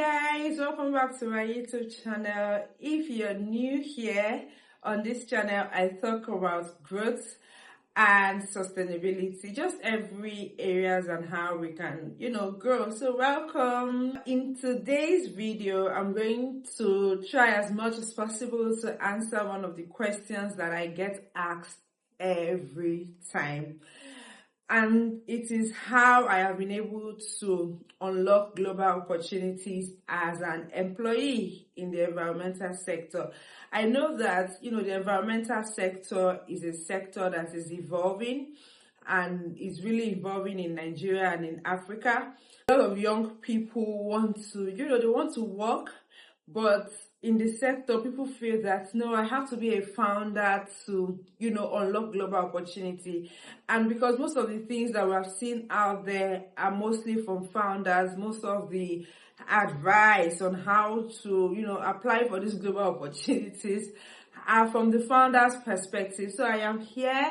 guys, welcome back to my YouTube channel. If you're new here on this channel, I talk about growth and sustainability, just every areas and how we can grow. So welcome. In today's video, I'm going to try as much as possible to answer one of the questions that I get asked every time. And it is how I have been able to unlock global opportunities as an employee in the environmental sector. I know that, the environmental sector is a sector that is evolving and is really evolving in Nigeria and in Africa. A lot of young people want to, they want to work, but in the sector, people feel that, no, I have to be a founder to, unlock global opportunity. And because most of the things that we have seen out there are mostly from founders, most of the advice on how to, apply for these global opportunities are from the founder's perspective. So I am here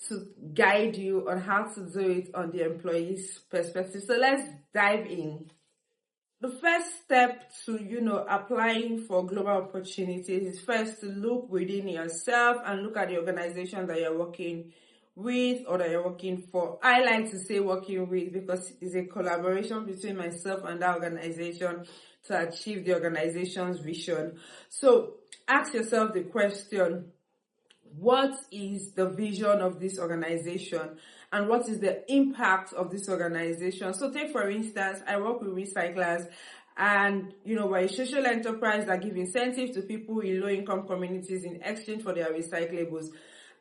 to guide you on how to do it on the employee's perspective. So let's dive in. The first step to, applying for global opportunities is first to look within yourself and look at the organization that you're working with or that you're working for. I like to say working with because it's a collaboration between myself and that organization to achieve the organization's vision. So ask yourself the question, what is the vision of this organization and what is the impact of this organization? So take for instance, I work with recyclers and we're a social enterprise that give incentives to people in low income communities in exchange for their recyclables.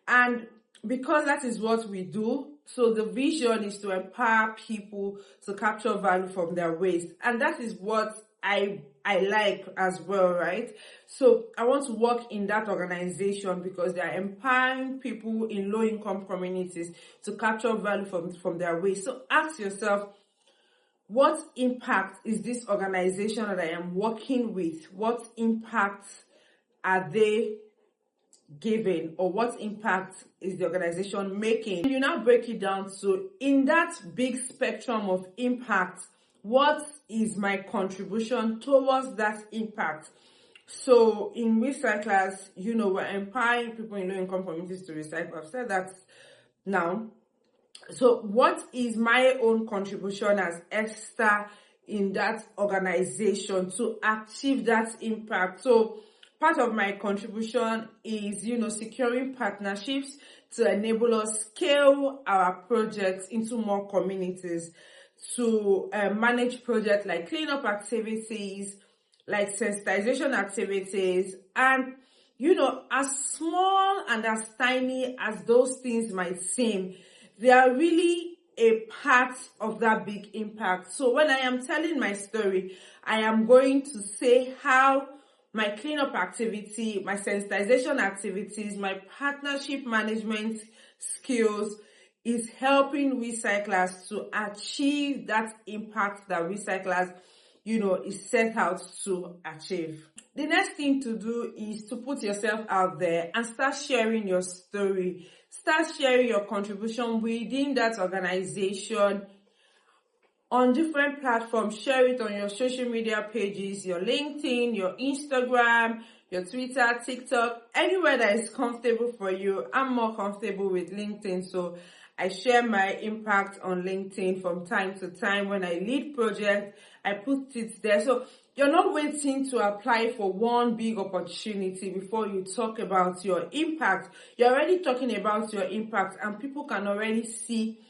And because that is what we do, so the vision is to empower people to capture value from their waste. And that is what I like as well, right? So I want to work in that organization because they are empowering people in low-income communities to capture value from their waste. So ask yourself, what impact is this organization that I am working with? What impact are they giving, or what impact is the organization making? You now break it down to, in that big spectrum of impact, what is my contribution towards that impact? So in recyclers, we're empowering people in low-income communities to recycle. I've said that now. So what is my own contribution as Esther in that organization to achieve that impact? So part of my contribution is, securing partnerships to enable us scale our projects into more communities, to manage projects like cleanup activities, like sensitization activities, and as small and as tiny as those things might seem, they are really a part of that big impact. So when I am telling my story, I am going to say how my cleanup activity, my sensitization activities, my partnership management skills is helping recyclers to achieve that impact that recyclers, is set out to achieve. The next thing to do is to put yourself out there and start sharing your story. Start sharing your contribution within that organization on different platforms. Share it on your social media pages, your LinkedIn, your Instagram, your Twitter, TikTok, anywhere that is comfortable for you. I'm more comfortable with LinkedIn, so I share my impact on LinkedIn from time to time. When I lead projects, I put it there. So you're not waiting to apply for one big opportunity before you talk about your impact. You're already talking about your impact and people can already see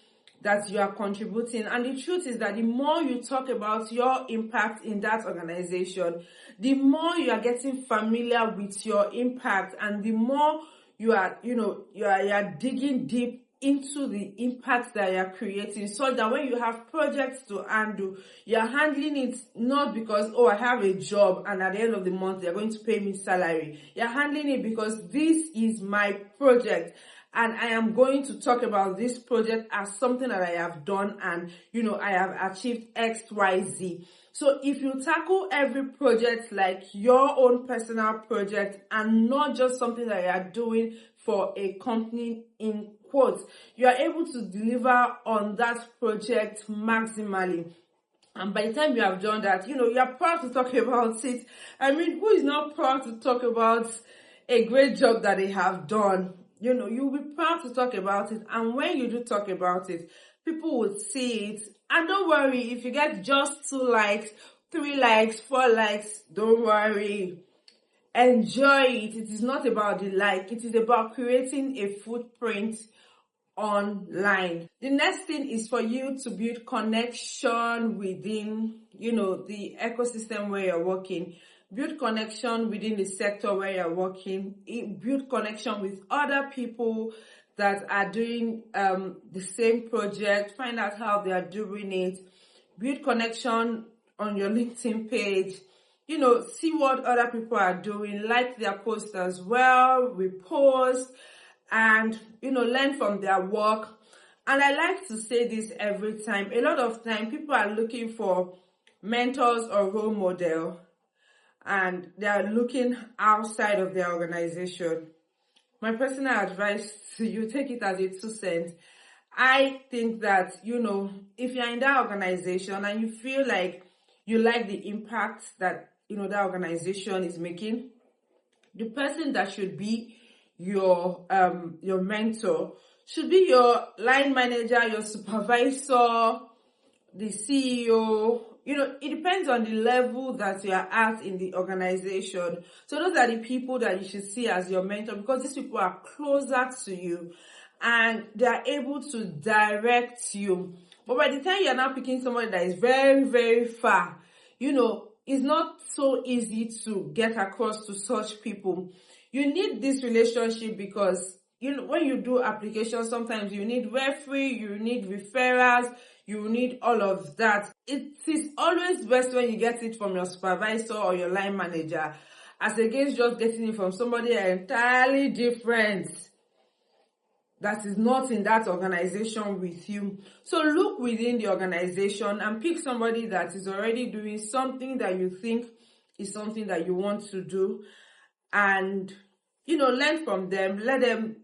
that you are contributing. And the truth is that the more you talk about your impact in that organization, the more you are getting familiar with your impact and the more you are, you are digging deep into the impact that you're creating, so that when you have projects to handle, you're handling it not because, I have a job and at the end of the month they're going to pay me salary. You're handling it because this is my project and I am going to talk about this project as something that I have done and, I have achieved X, Y, Z. So if you tackle every project like your own personal project and not just something that you are doing for a company in quotes, you are able to deliver on that project maximally. And by the time you have done that, you're proud to talk about it. I mean, who is not proud to talk about a great job that they have done? You'll be proud to talk about it. And when you do talk about it, people will see it. And don't worry, if you get just 2 likes, 3 likes, 4 likes, don't worry. Enjoy it. It is not about the like. It is about creating a footprint online. The next thing is for you to build connection within, the ecosystem where you're working. Build connection within the sector where you're working. Build connection with other people that are doing the same project. Find out how they are doing it. Build connection on your LinkedIn page. See what other people are doing. Like their posts as well. Repost. And learn from their work. And I like to say this every time. A lot of time people are looking for mentors or role model, and they are looking outside of their organization. My personal advice to you, take it as a 2 cents. I think that if you're in that organization and you feel like you like the impact that that organization is making, the person that should be your mentor should be your line manager, your supervisor, the CEO. It depends on the level that you are at in the organization. So those are the people that you should see as your mentor, because these people are closer to you and they are able to direct you. But by the time you are now picking somebody that is very, very far, it's not so easy to get across to such people. You need this relationship because when you do applications, sometimes you need referee, you need referrals, you need all of that. It is always best when you get it from your supervisor or your line manager, as against just getting it from somebody entirely different that is not in that organization with you. So look within the organization and pick somebody that is already doing something that you think is something that you want to do, and learn from them. Let them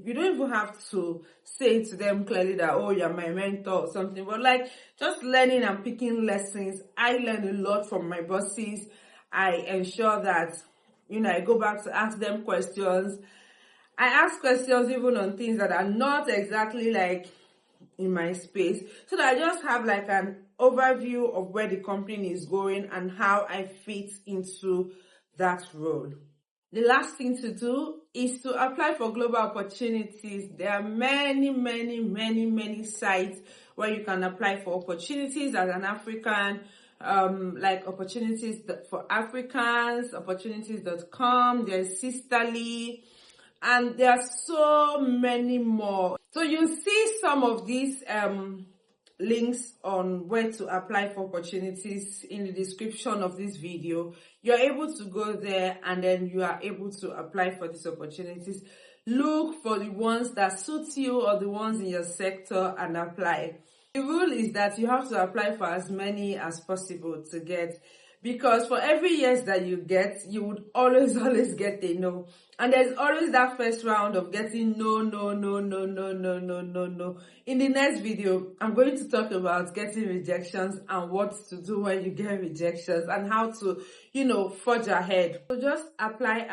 you don't even have to say to them clearly that, oh, you're my mentor or something, but like just learning and picking lessons. I learn a lot from my bosses. I ensure that I go back to ask them questions. I ask questions even on things that are not exactly like in my space, so that I just have like an overview of where the company is going and how I fit into that role. The last thing to do is to apply for global opportunities. There are many, many, many, many sites where you can apply for opportunities as an African, like opportunities for Africans, opportunities.com, there's Sisterly, and there are so many more. So you see some of these links on where to apply for opportunities in the description of this video. You're able to go there and then you are able to apply for these opportunities. Look for the ones that suit you or the ones in your sector and apply. The rule is that you have to apply for as many as possible to get, because for every yes that you get, you would always get a no. And there's always that first round of getting no. In the next video, I'm going to talk about getting rejections and what to do when you get rejections and how to, forge ahead. So just apply.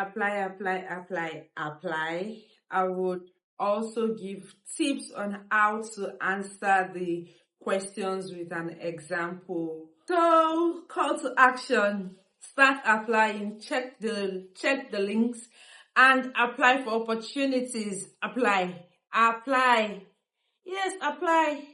I would also give tips on how to answer the questions with an example. So, call to action, start applying, check the links and apply for opportunities. Apply. Yes, apply.